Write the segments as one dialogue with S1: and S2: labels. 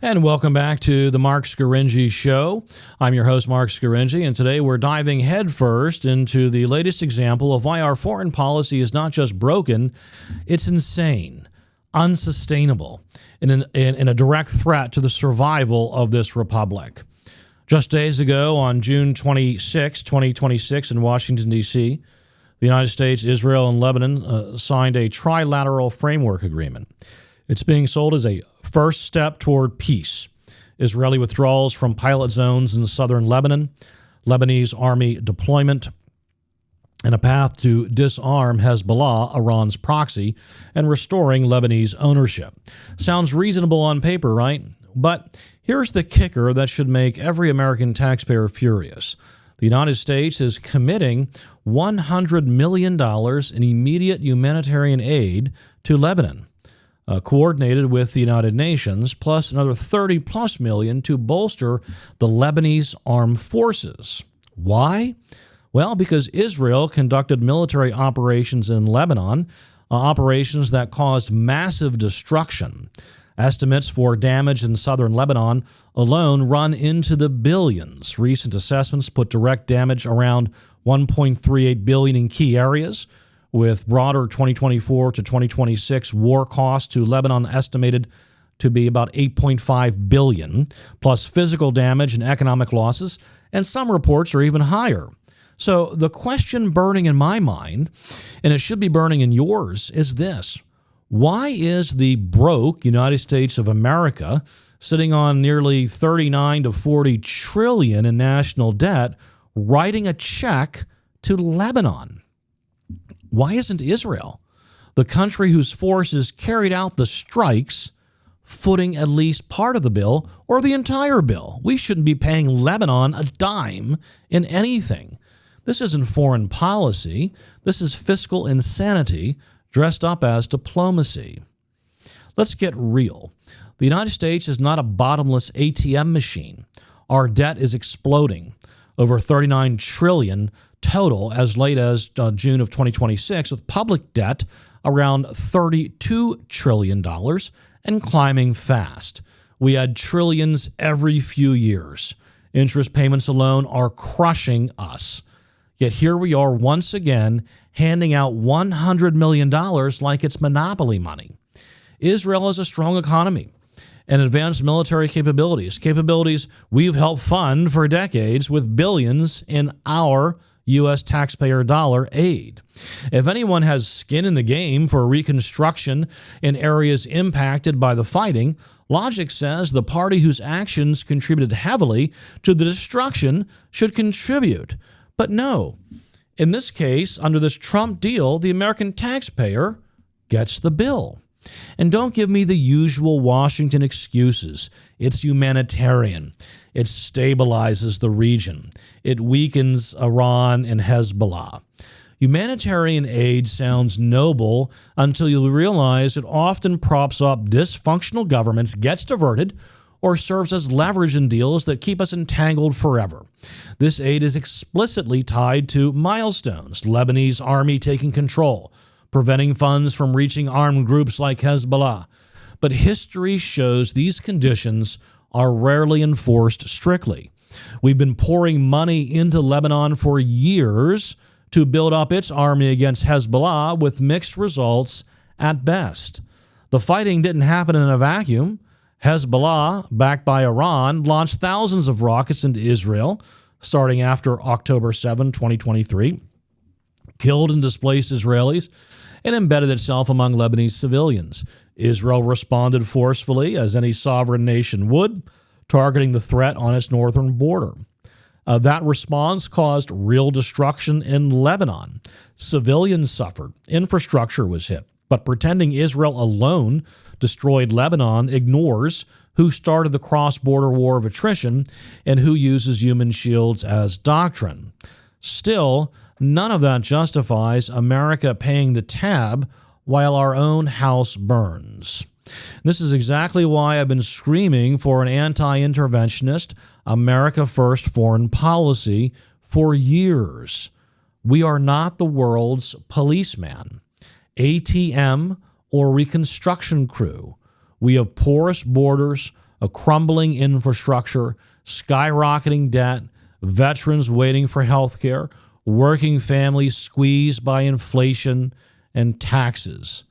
S1: And welcome back to the Marc Scaringi Show. I'm your host, Marc Scaringi, and today we're diving headfirst into the latest example of why our foreign policy is not just broken, it's insane, unsustainable, and a direct threat to the survival of this republic. Just days ago, on June 26, 2026, in Washington, D.C., the United States, Israel, and Lebanon signed a trilateral framework agreement. It's being sold as a first step toward peace. Israeli withdrawals from pilot zones in southern Lebanon, Lebanese army deployment, and a path to disarm Hezbollah, Iran's proxy, and restoring Lebanese ownership. Sounds reasonable on paper, right? But here's the kicker that should make every American taxpayer furious. The United States is committing $100 million in immediate humanitarian aid to Lebanon, coordinated with the United Nations, plus another $30+ million to bolster the Lebanese armed forces. Why? Well, because Israel conducted military operations in Lebanon, operations that caused massive destruction. Estimates for damage in southern Lebanon alone run into the billions. Recent assessments put direct damage around $1.38 billion in key areas, with broader 2024 to 2026 war costs to Lebanon estimated to be about $8.5 billion, plus physical damage and economic losses, and some reports are even higher. So the question burning in my mind, and it should be burning in yours, is this. Why is the broke United States of America sitting on nearly 39 to 40 trillion in national debt writing a check to Lebanon? Why isn't Israel, the country whose forces carried out the strikes, footing at least part of the bill or the entire bill? We shouldn't be paying Lebanon a dime in anything. This isn't foreign policy. This is fiscal insanity dressed up as diplomacy. Let's get real. The United States is not a bottomless ATM machine. Our debt is exploding, over $39 trillion total as late as June of 2026, with public debt around $32 trillion and climbing fast. We add trillions every few years. Interest payments alone are crushing us. Yet here we are once again handing out $100 million like it's monopoly money. Israel has a strong economy and advanced military capabilities we've helped fund for decades with billions in our U.S. taxpayer dollar aid. If anyone has skin in the game for reconstruction in areas impacted by the fighting, logic says the party whose actions contributed heavily to the destruction should contribute. But no, in this case, under this Trump deal, the American taxpayer gets the bill. And don't give me the usual Washington excuses. It's humanitarian. It stabilizes the region. It weakens Iran and Hezbollah. Humanitarian aid sounds noble until you realize it often props up dysfunctional governments, gets diverted, or serves as leverage in deals that keep us entangled forever. This aid is explicitly tied to milestones: Lebanese army taking control, preventing funds from reaching armed groups like Hezbollah. But history shows these conditions are rarely enforced strictly. We've been pouring money into Lebanon for years to build up its army against Hezbollah, with mixed results at best. The fighting didn't happen in a vacuum. Hezbollah, backed by Iran, launched thousands of rockets into Israel starting after October 7, 2023, killed and displaced Israelis, and embedded itself among Lebanese civilians. Israel responded forcefully, as any sovereign nation would, targeting the threat on its northern border. That response caused real destruction in Lebanon. Civilians suffered. Infrastructure was hit. But pretending Israel alone destroyed Lebanon ignores who started the cross-border war of attrition and who uses human shields as doctrine. Still, none of that justifies America paying the tab while our own house burns. This is exactly why I've been screaming for an anti-interventionist, America First foreign policy for years. We are not the world's policeman, ATM, or Reconstruction crew. We have porous borders, a crumbling infrastructure, skyrocketing debt, veterans waiting for health care, working families squeezed by inflation and taxes.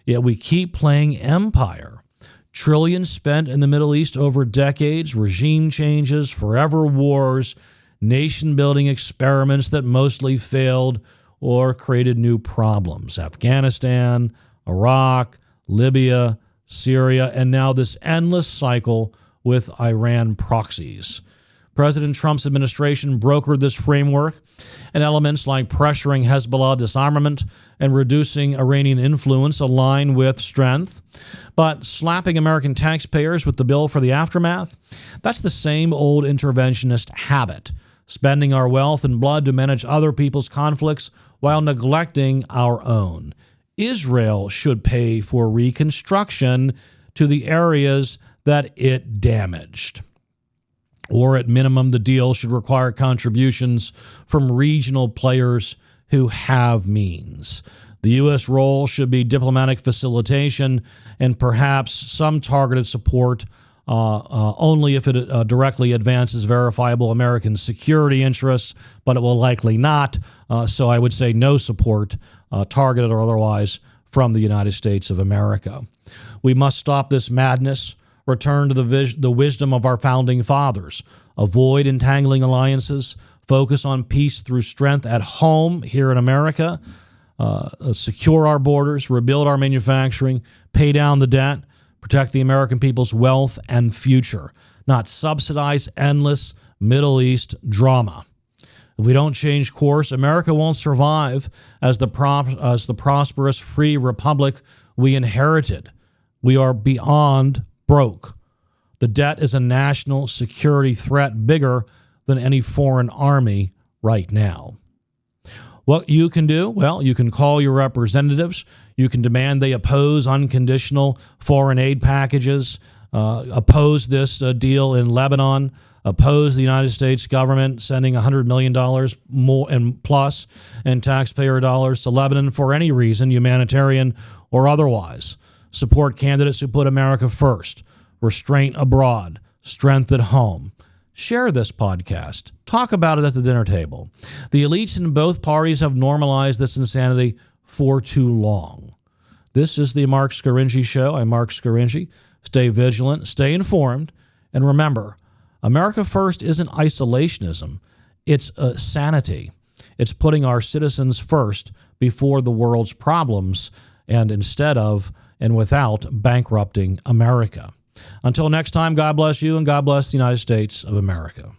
S1: Yet we keep playing empire. Trillions spent in the Middle East over decades, regime changes, forever wars, nation-building experiments that mostly failed or created new problems. Afghanistan, Iraq, Libya, Syria, and now this endless cycle with Iran proxies. President Trump's administration brokered this framework, and elements like pressuring Hezbollah disarmament and reducing Iranian influence align with strength. But slapping American taxpayers with the bill for the aftermath, that's the same old interventionist habit, spending our wealth and blood to manage other people's conflicts while neglecting our own. Israel should pay for reconstruction to the areas that it damaged. Or at minimum, the deal should require contributions from regional players who have means. The U.S. role should be diplomatic facilitation and perhaps some targeted support only if it directly advances verifiable American security interests, but it will likely not. So I would say no support, targeted or otherwise, from the United States of America. We must stop this madness, return to the wisdom of our founding fathers, avoid entangling alliances, focus on peace through strength at home here in America, secure our borders, rebuild our manufacturing, pay down the debt, protect the American people's wealth and future, not subsidize endless Middle East drama. If we don't change course, America won't survive as the prosperous, free republic we inherited. We are beyond broke. The debt is a national security threat bigger than any foreign army right now. What you can do? Well, you can call your representatives. You can demand they oppose unconditional foreign aid packages, oppose this deal in Lebanon, oppose the United States government sending $100 million more and plus in taxpayer dollars to Lebanon for any reason, humanitarian or otherwise. Support candidates who put America first, restraint abroad, strength at home. Share this podcast. Talk about it at the dinner table. The elites in both parties have normalized this insanity for too long. This is the Marc Scaringi Show. I'm Marc Scaringi. Stay vigilant, stay informed, and remember, America first isn't isolationism. It's sanity. It's putting our citizens first before the world's problems and instead of and without bankrupting America. Until next time, God bless you and God bless the United States of America.